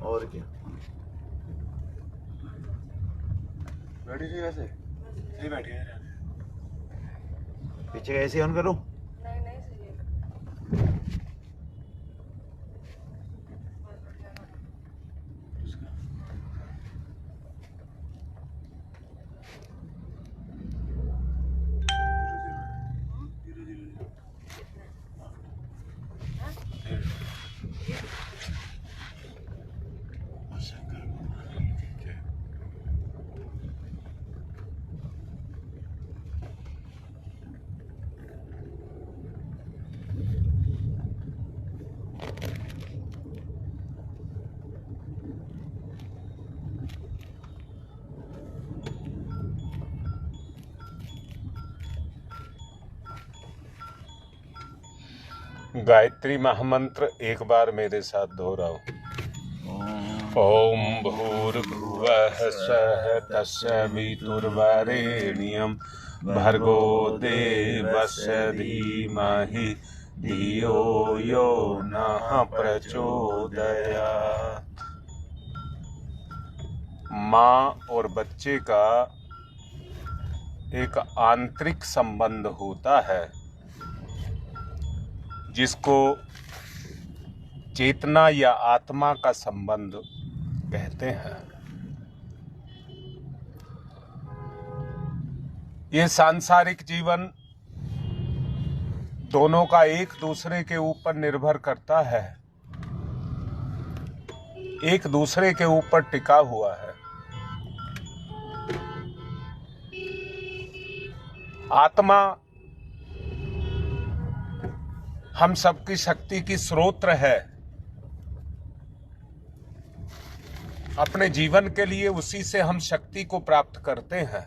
और क्या। बैठी थी वैसे सही बैठी है। पीछे ऐसे ऑन करूं? नहीं नहीं सही है। गायत्री महामंत्र एक बार मेरे साथ दोहराओ। ओम भूर्भुवः स्वः तत्सवितुर्वरेण्यं भर्गो देवस्य धीमहि धियो यो नः प्रचोदयात्। माँ और बच्चे का एक आंतरिक संबंध होता है जिसको चेतना या आत्मा का संबंध कहते हैं। ये सांसारिक जीवन दोनों का एक दूसरे के ऊपर निर्भर करता है, एक दूसरे के ऊपर टिका हुआ है। आत्मा हम सबकी शक्ति की स्रोत है। अपने जीवन के लिए उसी से हम शक्ति को प्राप्त करते हैं।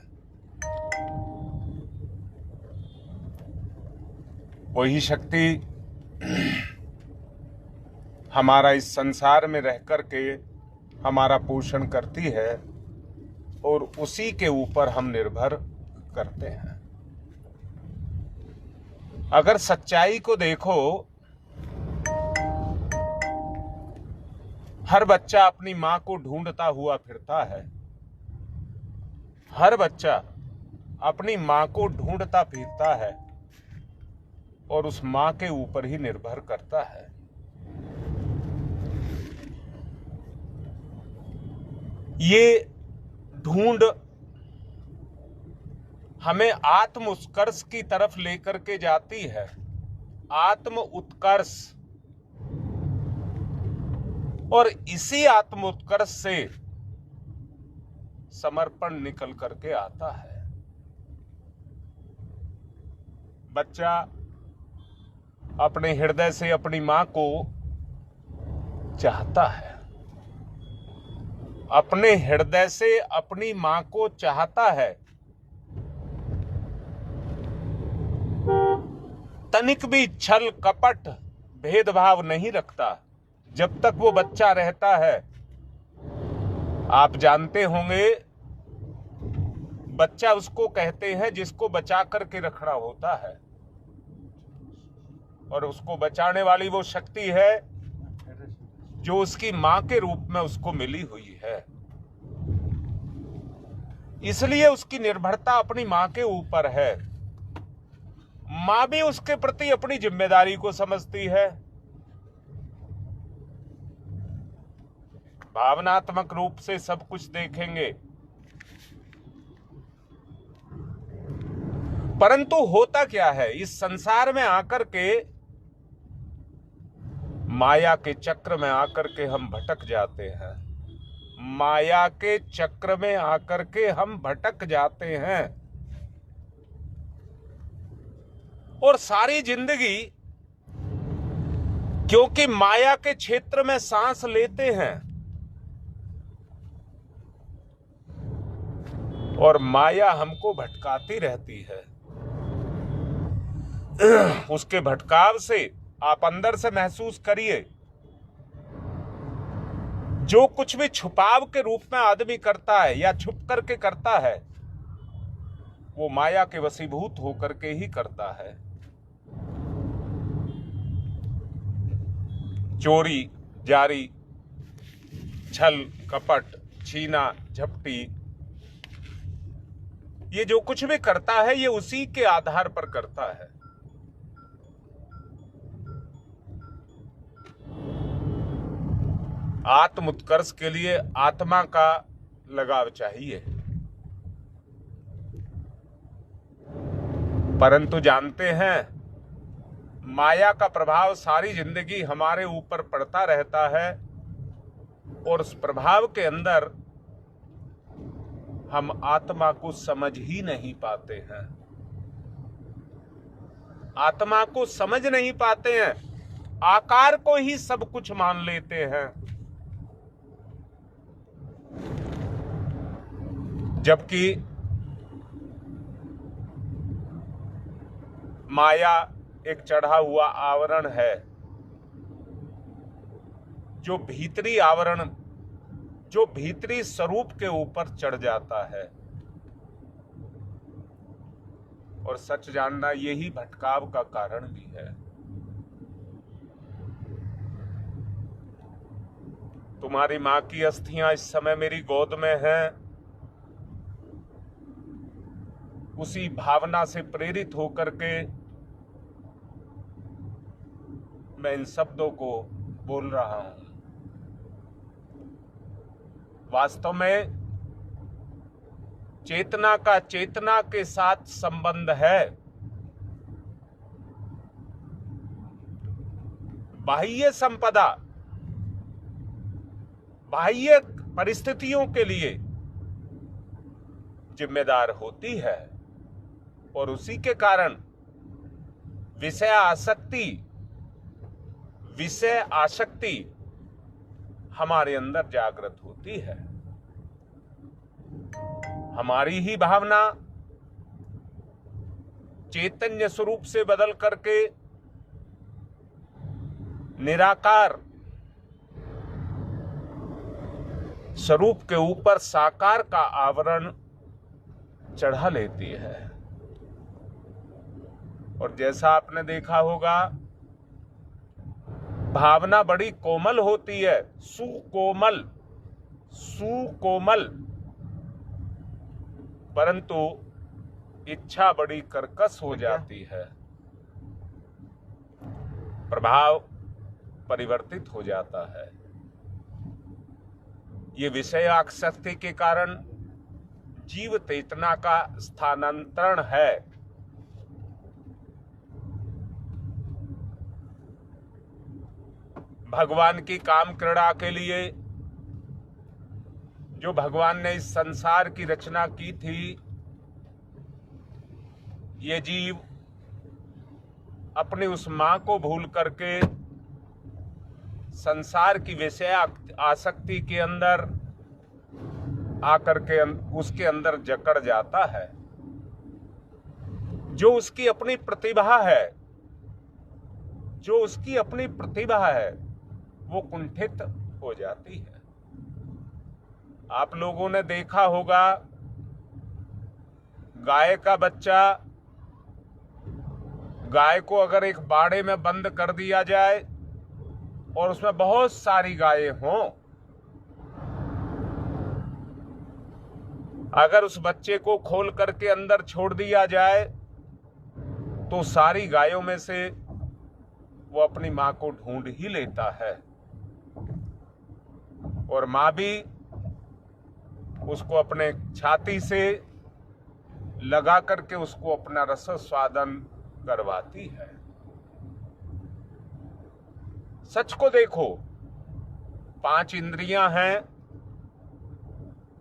वही शक्ति हमारा इस संसार में रह करके हमारा पोषण करती है और उसी के ऊपर हम निर्भर करते हैं। अगर सच्चाई को देखो, हर बच्चा अपनी मां को ढूंढता हुआ फिरता है। हर बच्चा अपनी मां को ढूंढता फिरता है और उस मां के ऊपर ही निर्भर करता है। ये ढूंढ हमें आत्म उत्कर्ष की तरफ लेकर के जाती है। आत्म उत्कर्ष, और इसी आत्म उत्कर्ष से समर्पण निकल करके आता है। बच्चा अपने हृदय से अपनी मां को चाहता है, अपने हृदय से अपनी मां को चाहता है। तनिक भी छल कपट भेदभाव नहीं रखता जब तक वो बच्चा रहता है। आप जानते होंगे, बच्चा उसको कहते हैं जिसको बचा करके रखना होता है, और उसको बचाने वाली वो शक्ति है जो उसकी मां के रूप में उसको मिली हुई है। इसलिए उसकी निर्भरता अपनी मां के ऊपर है। मां भी उसके प्रति अपनी जिम्मेदारी को समझती है। भावनात्मक रूप से सब कुछ देखेंगे, परंतु होता क्या है, इस संसार में आकर के, माया के चक्र में आकर के हम भटक जाते हैं। माया के चक्र में आकर के हम भटक जाते हैं और सारी जिंदगी क्योंकि माया के क्षेत्र में सांस लेते हैं और माया हमको भटकाती रहती है। उसके भटकाव से आप अंदर से महसूस करिए, जो कुछ भी छुपाव के रूप में आदमी करता है या छुप करके करता है, वो माया के वशीभूत होकर के ही करता है। चोरी जारी, छल कपट छीना झपटी, ये जो कुछ भी करता है ये उसी के आधार पर करता है। आत्म उत्कर्ष के लिए आत्मा का लगाव चाहिए, परंतु जानते हैं माया का प्रभाव सारी जिंदगी हमारे ऊपर पड़ता रहता है और उस प्रभाव के अंदर हम आत्मा को समझ ही नहीं पाते हैं। आत्मा को समझ नहीं पाते हैं, आकार को ही सब कुछ मान लेते हैं, जबकि माया एक चढ़ा हुआ आवरण है, जो भीतरी आवरण, जो भीतरी स्वरूप के ऊपर चढ़ जाता है। और सच जानना यही भटकाव का कारण भी है। तुम्हारी मां की अस्थियां इस समय मेरी गोद में हैं, उसी भावना से प्रेरित होकर के मैं इन शब्दों को बोल रहा हूं। वास्तव में चेतना का चेतना के साथ संबंध है। बाह्य संपदा बाह्य परिस्थितियों के लिए जिम्मेदार होती है और उसी के कारण विषय आसक्ति हमारे अंदर जागृत होती है। हमारी ही भावना चैतन्य स्वरूप से बदल करके निराकार स्वरूप के ऊपर साकार का आवरण चढ़ा लेती है। और जैसा आपने देखा होगा, भावना बड़ी कोमल होती है, सुकोमल, परंतु इच्छा बड़ी कर्कश हो जाती है, प्रभाव परिवर्तित हो जाता है। ये विषय आसक्ति के कारण जीव चेतना का स्थानांतरण है। भगवान की काम क्रीड़ा के लिए जो भगवान ने इस संसार की रचना की थी, ये जीव अपनी उस मां को भूल करके संसार की विषय आसक्ति के अंदर आकर के उसके अंदर जकड़ जाता है। जो उसकी अपनी प्रतिभा है, वो कुंठित हो जाती है। आप लोगों ने देखा होगा, गाय का बच्चा, गाय को अगर एक बाड़े में बंद कर दिया जाए और उसमें बहुत सारी गायें हों, अगर उस बच्चे को खोल करके अंदर छोड़ दिया जाए तो सारी गायों में से वो अपनी मां को ढूंढ ही लेता है और मां भी उसको अपने छाती से लगा करके उसको अपना रस स्वादन करवाती है। सच को देखो, 5 इंद्रियां हैं,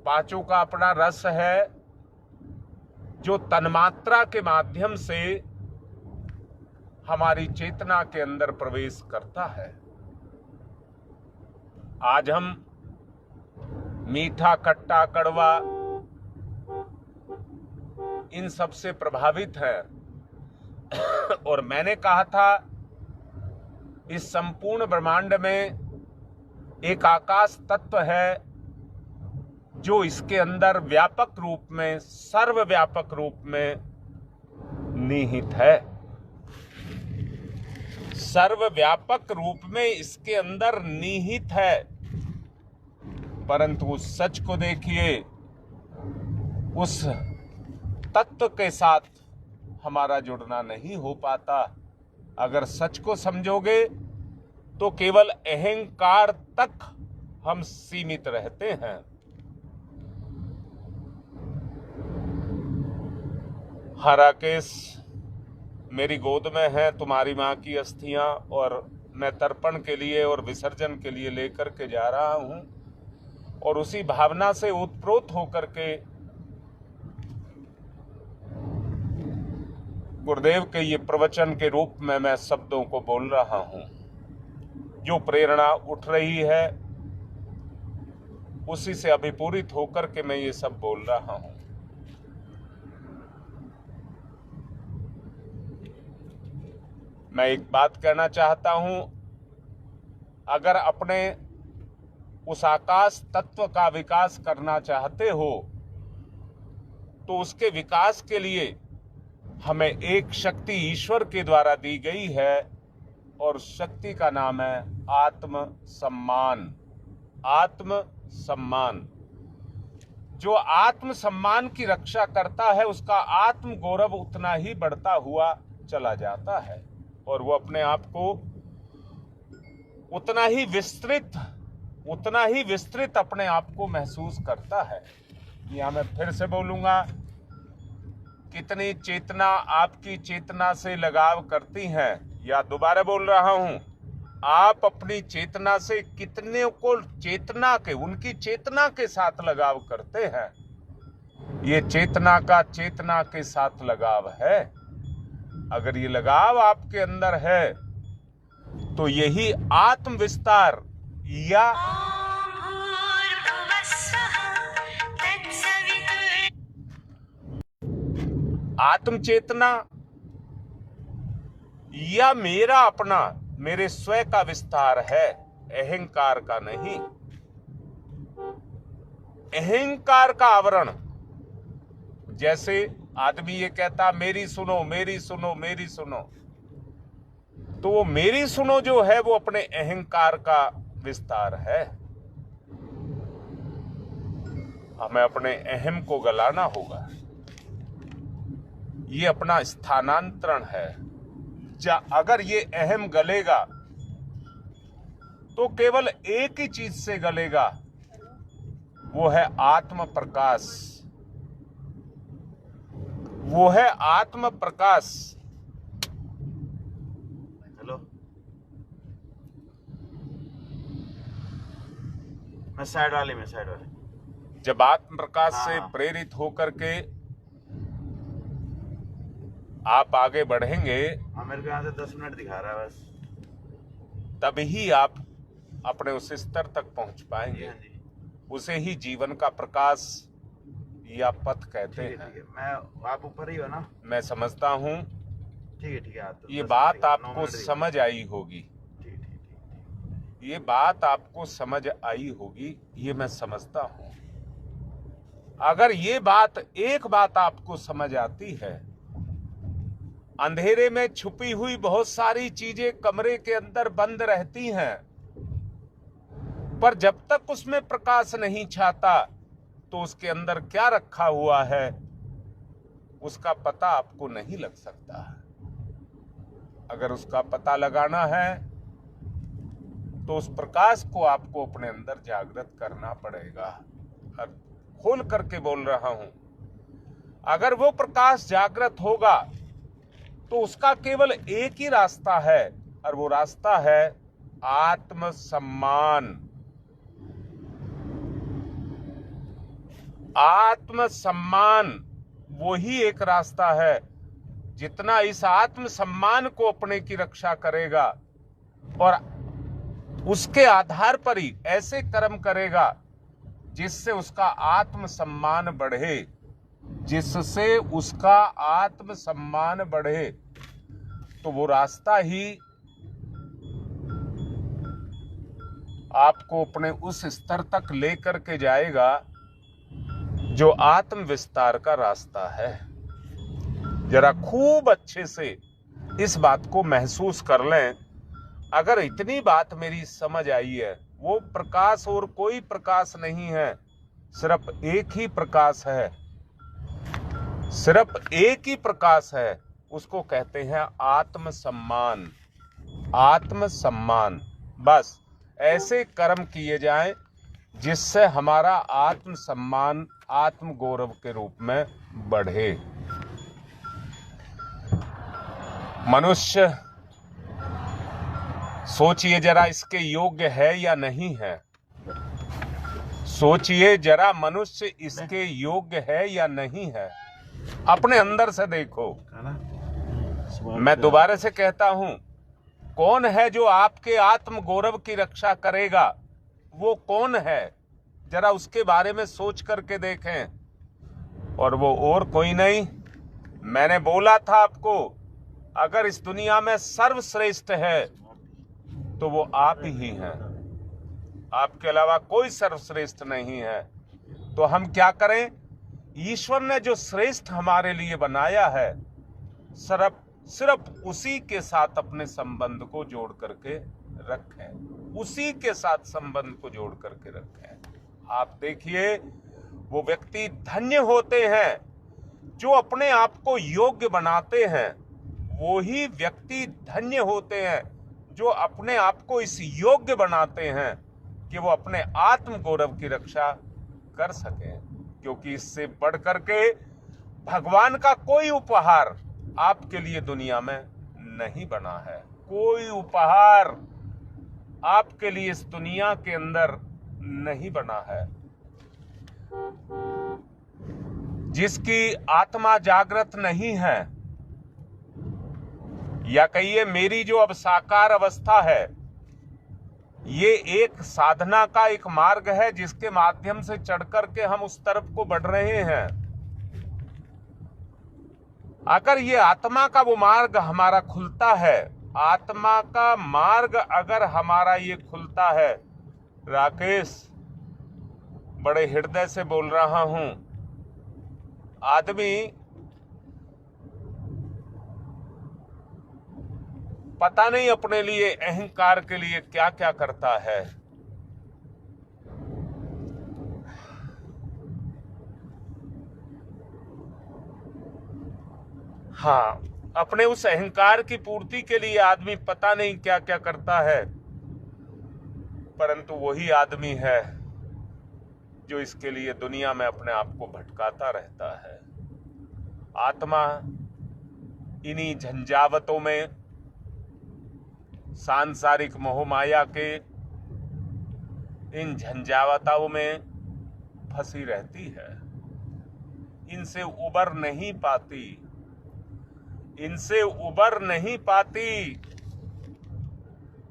पांचों का अपना रस है जो तन्मात्रा के माध्यम से हमारी चेतना के अंदर प्रवेश करता है। आज हम मीठा, खट्टा, कड़वा इन सब से प्रभावित हैं और मैंने कहा था, इस संपूर्ण ब्रह्मांड में एक आकाश तत्व है जो इसके अंदर व्यापक रूप में, सर्वव्यापक रूप में निहित है। सर्वव्यापक रूप में इसके अंदर निहित है। परंतु उस सच को देखिए, उस तत्व के साथ हमारा जुड़ना नहीं हो पाता। अगर सच को समझोगे तो केवल अहंकार तक हम सीमित रहते हैं। हाँ राकेश, मेरी गोद में है तुम्हारी माँ की अस्थियां और मैं तर्पण के लिए और विसर्जन के लिए लेकर के जा रहा हूं, और उसी भावना से उत्प्रोत होकर के गुरुदेव के ये प्रवचन के रूप में मैं शब्दों को बोल रहा हूं। जो प्रेरणा उठ रही है उसी से अभिपूरित होकर के मैं ये सब बोल रहा हूं। मैं एक बात कहना चाहता हूं, अगर अपने उस आकाश तत्व का विकास करना चाहते हो तो उसके विकास के लिए हमें एक शक्ति ईश्वर के द्वारा दी गई है, और शक्ति का नाम है आत्म सम्मान। आत्म सम्मान। जो आत्म सम्मान की रक्षा करता है उसका आत्म गौरव उतना ही बढ़ता हुआ चला जाता है, और वो अपने आप को उतना ही विस्तृत अपने आप को महसूस करता है। यहां मैं फिर से बोलूंगा, कितनी चेतना आपकी चेतना से लगाव करती है, या दोबारा बोल रहा हूं, आप अपनी चेतना से कितने को उनकी चेतना के साथ लगाव करते हैं। ये चेतना का चेतना के साथ लगाव है। अगर ये लगाव आपके अंदर है तो यही आत्म विस्तार या आत्म चेतना या मेरा अपना, मेरे स्वयं का विस्तार है, अहंकार का नहीं। अहंकार का आवरण, जैसे आदमी ये कहता मेरी सुनो मेरी सुनो मेरी सुनो, तो वो मेरी सुनो जो है वो अपने अहंकार का विस्तार है। हमें अपने अहम को गलाना होगा। ये अपना स्थानांतरण है। अगर ये अहम गलेगा तो केवल एक ही चीज से गलेगा, वो है आत्म प्रकाश। वो है आत्म प्रकाश। हेलो, मैं साइड वाले जब आत्म प्रकाश से हाँ। प्रेरित होकर के आप आगे बढ़ेंगे, हाँ, मेरे को यहाँ से 10 मिनट दिखा रहा है बस। तभी आप अपने उस स्तर तक पहुंच पाएंगे। हाँ जी। उसे ही जीवन का प्रकाश या पथ कहते हैं। ठीक है। मैं आप ऊपर ही हो ना? मैं समझता हूं ठीक है। आप तो ये 10 बात मिनट आपको 9 मिनट समझ आई होगी। ठीक। ये बात आपको समझ आई होगी, ये मैं समझता हूं। अगर ये बात, एक बात आपको समझ आती है, अंधेरे में छुपी हुई बहुत सारी चीजें कमरे के अंदर बंद रहती हैं, पर जब तक उसमें प्रकाश नहीं छाता तो उसके अंदर क्या रखा हुआ है उसका पता आपको नहीं लग सकता। अगर उसका पता लगाना है तो उस प्रकाश को आपको अपने अंदर जागृत करना पड़ेगा। और खोल करके बोल रहा हूं, अगर वो प्रकाश जागृत होगा तो उसका केवल एक ही रास्ता है, और वो रास्ता है आत्मसम्मान। आत्मसम्मान वही एक रास्ता है। जितना इस आत्मसम्मान को अपने की रक्षा करेगा और उसके आधार पर ही ऐसे कर्म करेगा जिससे उसका आत्मसम्मान बढ़े, जिससे उसका आत्मसम्मान बढ़े, तो वो रास्ता ही आपको अपने उस स्तर तक लेकर के जाएगा जो आत्म विस्तार का रास्ता है। जरा खूब अच्छे से इस बात को महसूस कर लें। अगर इतनी बात मेरी समझ आई है, वो प्रकाश और कोई प्रकाश नहीं है, सिर्फ एक ही प्रकाश है, सिर्फ एक ही प्रकाश है। उसको कहते हैं आत्मसम्मान। आत्मसम्मान। बस ऐसे कर्म किए जाएं जिससे हमारा आत्मसम्मान आत्मगौरव के रूप में बढ़े। मनुष्य सोचिए जरा, इसके योग्य है या नहीं है? सोचिए जरा, मनुष्य इसके योग्य है या नहीं है? अपने अंदर से देखो। मैं दोबारा से कहता हूं, कौन है जो आपके आत्म गौरव की रक्षा करेगा? वो कौन है? जरा उसके बारे में सोच करके देखें। और वो और कोई नहीं, मैंने बोला था आपको, अगर इस दुनिया में सर्वश्रेष्ठ है तो वो आप ही हैं। आपके अलावा कोई सर्वश्रेष्ठ नहीं है। तो हम क्या करें? ईश्वर ने जो श्रेष्ठ हमारे लिए बनाया है, सिर्फ उसी के साथ अपने संबंध को जोड़ करके रखें। उसी के साथ संबंध को जोड़ करके रखें। आप देखिए, वो व्यक्ति धन्य होते हैं जो अपने आप को योग्य बनाते हैं। वो ही व्यक्ति धन्य होते हैं जो अपने आप को इस योग्य बनाते हैं कि वो अपने आत्म गौरव की रक्षा कर सकें। क्योंकि इससे बढ़ करके भगवान का कोई उपहार आपके लिए दुनिया में नहीं बना है। कोई उपहार आपके लिए इस दुनिया के अंदर नहीं बना है। जिसकी आत्मा जागृत नहीं है, या कहिए मेरी जो अब साकार अवस्था है, ये एक साधना का एक मार्ग है जिसके माध्यम से चढ़ करके हम उस तरफ को बढ़ रहे हैं। अगर ये आत्मा का वो मार्ग हमारा खुलता है, आत्मा का मार्ग अगर हमारा ये खुलता है, राकेश बड़े हृदय से बोल रहा हूं, आदमी पता नहीं अपने लिए अहंकार के लिए क्या क्या करता है। हाँ, अपने उस अहंकार की पूर्ति के लिए आदमी पता नहीं क्या क्या करता है, परंतु वही आदमी है जो इसके लिए दुनिया में अपने आप को भटकाता रहता है। आत्मा इन्हीं झंझावतों में, सांसारिक मोह माया के इन झंझावतों में फंसी रहती है। इनसे उबर नहीं पाती, इनसे उबर नहीं पाती।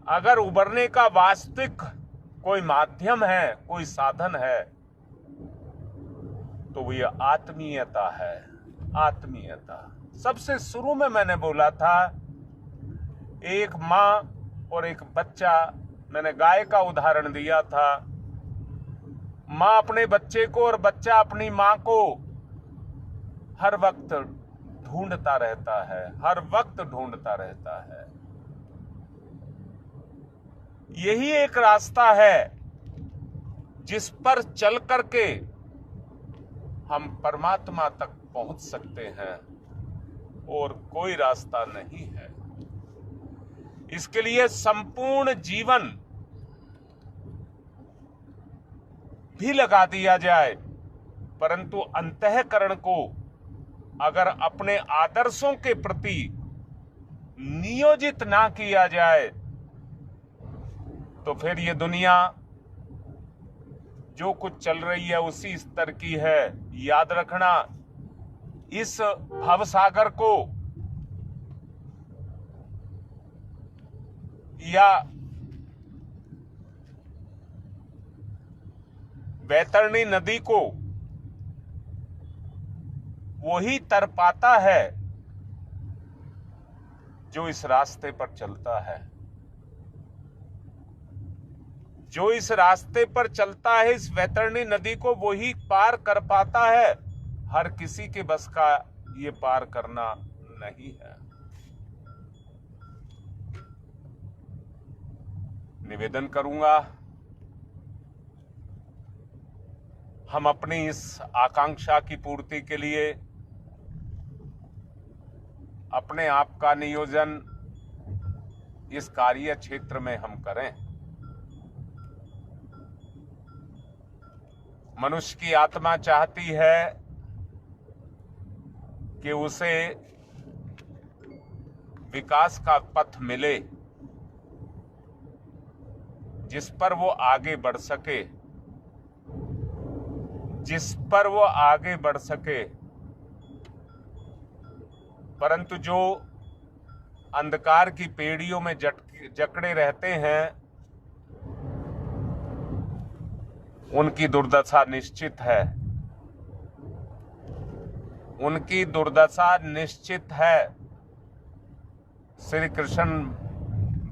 अगर उबरने का वास्तविक कोई माध्यम है, कोई साधन है, तो वो ये आत्मीयता है। आत्मीयता। सबसे शुरू में मैंने बोला था, एक माँ और एक बच्चा, मैंने गाय का उदाहरण दिया था। माँ अपने बच्चे को और बच्चा अपनी माँ को हर वक्त ढूंढता रहता है, हर वक्त ढूंढता रहता है। यही एक रास्ता है जिस पर चल करके हम परमात्मा तक पहुंच सकते हैं, और कोई रास्ता नहीं है। इसके लिए संपूर्ण जीवन भी लगा दिया जाए, परंतु अंतःकरण को अगर अपने आदर्शों के प्रति नियोजित ना किया जाए, तो फिर ये दुनिया जो कुछ चल रही है उसी स्तर की है। याद रखना, इस भवसागर को या वैतरणी नदी को वही तर पाता है जो इस रास्ते पर चलता है। जो इस रास्ते पर चलता है, इस वैतरणी नदी को वही पार कर पाता है। हर किसी के बस का ये पार करना नहीं है। निवेदन करूंगा हम अपनी इस आकांक्षा की पूर्ति के लिए अपने आप का नियोजन इस कार्य क्षेत्र में हम करें। मनुष्य की आत्मा चाहती है कि उसे विकास का पथ मिले जिस पर वो आगे बढ़ सके, परंतु जो अंधकार की पेड़ियों में जकड़े रहते हैं उनकी दुर्दशा निश्चित है। श्री कृष्ण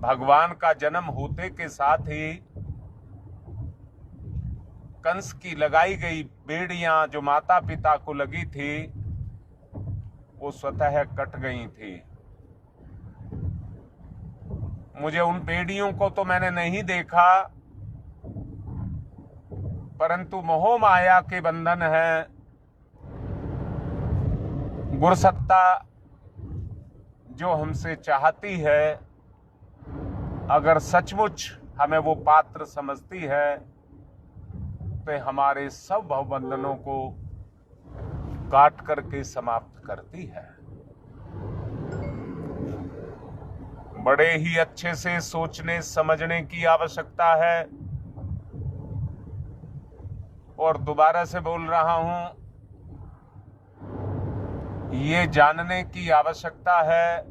भगवान का जन्म होते के साथ ही कंस की लगाई गई बेड़ियां जो माता पिता को लगी थी वो स्वतः कट गई थी। मुझे उन बेड़ियों को तो मैंने नहीं देखा, परंतु मोह माया के बंधन है। गुरसत्ता जो हमसे चाहती है, अगर सचमुच हमें वो पात्र समझती है तो हमारे सब भवबंधनों को काट करके समाप्त करती है। बड़े ही अच्छे से सोचने समझने की आवश्यकता है। और दोबारा से बोल रहा हूं, ये जानने की आवश्यकता है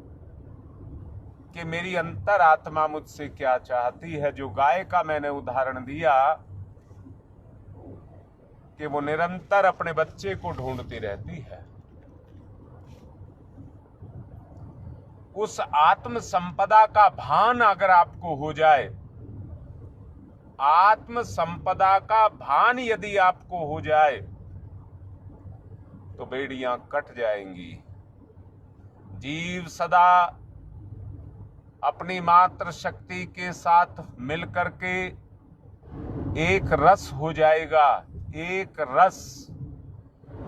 कि मेरी अंतरात्मा मुझसे क्या चाहती है। जो गाय का मैंने उदाहरण दिया कि वो निरंतर अपने बच्चे को ढूंढती रहती है। उस आत्म संपदा का भान अगर आपको हो जाए, आत्म संपदा का भान यदि आपको हो जाए तो बेड़ियां कट जाएंगी। जीव सदा अपनी मात्र शक्ति के साथ मिलकर के एक रस हो जाएगा, एक रस,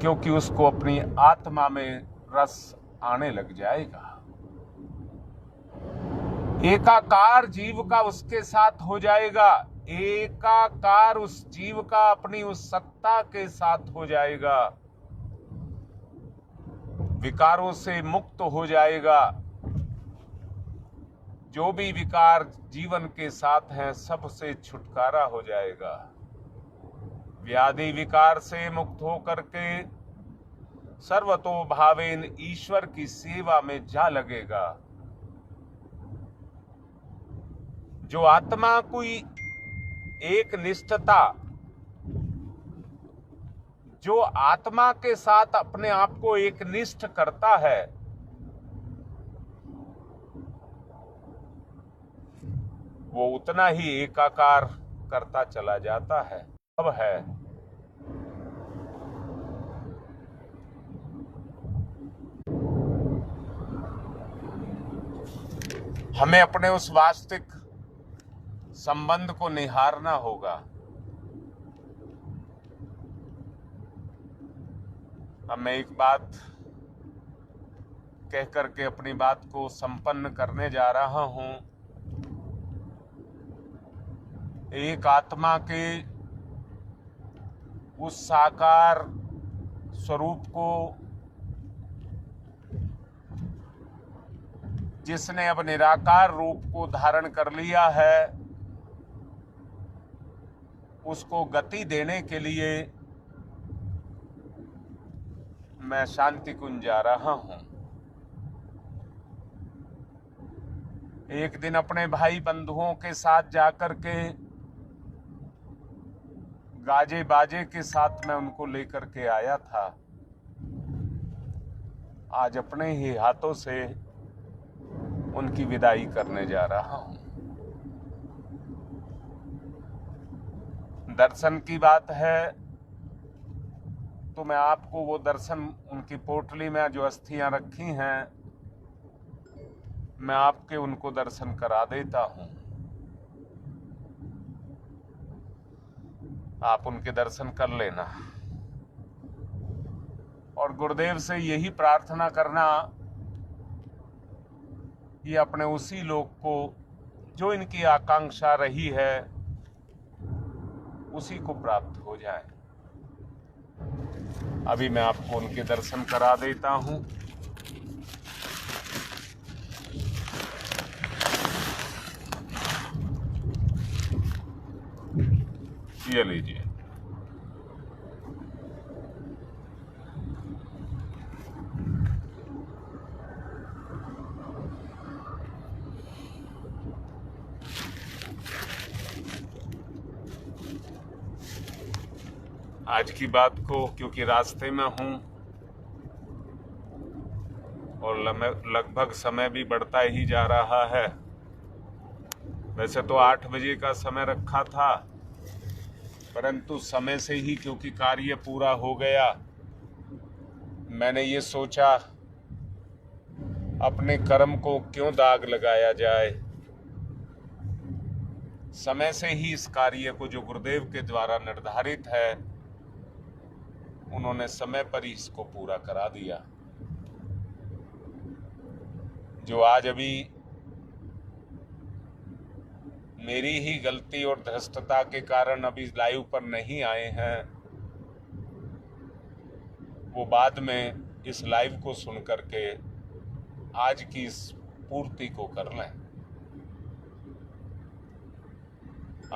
क्योंकि उसको अपनी आत्मा में रस आने लग जाएगा। एकाकार जीव का उसके साथ हो जाएगा, एकाकार उस जीव का अपनी उस सत्ता के साथ हो जाएगा, विकारों से मुक्त हो जाएगा। जो भी विकार जीवन के साथ हैं सबसे छुटकारा हो जाएगा। व्याधि विकार से मुक्त होकर के सर्वतो भावेन ईश्वर की सेवा में जा लगेगा। जो आत्मा कोई एक निष्ठता, जो आत्मा के साथ अपने आप को एक निष्ठ करता है, वो उतना ही एकाकार करता चला जाता है। अब है हमें अपने उस वास्तविक संबंध को निहारना होगा। अब मैं एक बात कह करके अपनी बात को संपन्न करने जा रहा हूं। एक आत्मा के उस साकार स्वरूप को जिसने अब निराकार रूप को धारण कर लिया है, उसको गति देने के लिए मैं शांति कुंज जा रहा हूं। एक दिन अपने भाई बंधुओं के साथ जाकर के गाजे बाजे के साथ मैं उनको लेकर के आया था। आज अपने ही हाथों से उनकी विदाई करने जा रहा हूं। दर्शन की बात है तो मैं आपको वो दर्शन, उनकी पोटली में जो अस्थियां रखी हैं, मैं आपके उनको दर्शन करा देता हूं। आप उनके दर्शन कर लेना और गुरुदेव से यही प्रार्थना करना कि अपने उसी लोक को जो इनकी आकांक्षा रही है उसी को प्राप्त हो जाए। अभी मैं आपको उनके दर्शन करा देता हूं। ये लीजिए। आज की बात को क्योंकि रास्ते में हूं और लगभग समय भी बढ़ता ही जा रहा है। वैसे तो 8 बजे का समय रखा था, परंतु समय से ही क्योंकि कार्य पूरा हो गया, मैंने ये सोचा अपने कर्म को क्यों दाग लगाया जाए। समय से ही इस कार्य को जो गुरुदेव के द्वारा निर्धारित है, उन्होंने समय पर ही इसको पूरा करा दिया। जो आज अभी मेरी ही गलती और धृष्टता के कारण अभी लाइव पर नहीं आए हैं, वो बाद में इस लाइव को सुन करके आज की इस पूर्ति को कर लें।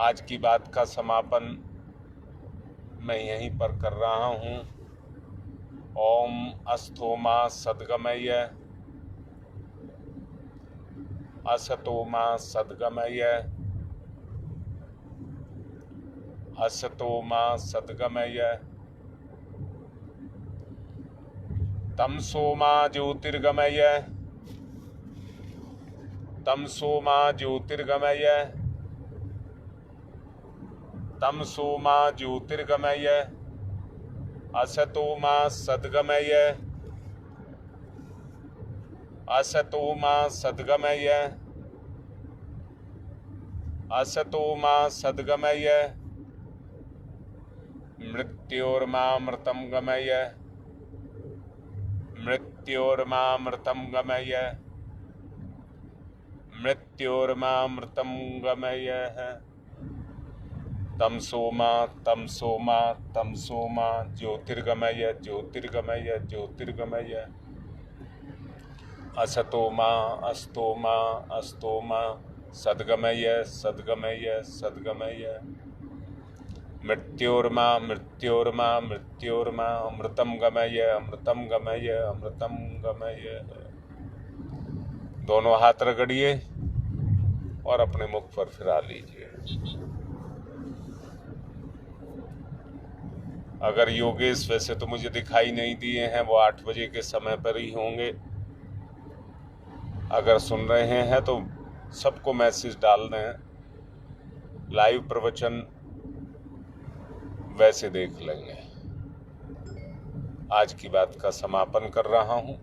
आज की बात का समापन मैं यहीं पर कर रहा हूं। ओम अस्थोमा सद्गमय, असतोमा सद्गमय, असतोमा सद्गमय, तमसोमा ज्योतिर्गमय, तमसोमा ज्योतिर्गमय, तमसोमा ज्योतिर्गमय, असतोमा सद्गमय, असतोमा सद्गमय, असतोमा सद्गमय, मृत्योर्मामृतं गमय, मृत्योर्मामृतं गमय, मृत्योर्मामृतं गमय। तमसोमा तमसोमा तमसोमा ज्योतिर्गमय, ज्योतिर्गमय, ज्योतिर्गमय, असतोमा अस्तोमा अस्तोमा सद्गमय, सद्गमय, सद्गमय, मृत्योर्मा मृत्योर्मा मृत्योर्मा अमृतं गमय, अमृतं गमय, अमृतं गमय। दोनों हाथ रगड़िए और अपने मुख पर फिरा लीजिए। अगर योगेश वैसे तो मुझे दिखाई नहीं दिए हैं, वो 8 बजे के समय पर ही होंगे। अगर सुन रहे हैं तो सबको मैसेज डाल दें, लाइव प्रवचन वैसे देख लेंगे। आज की बात का समापन कर रहा हूं।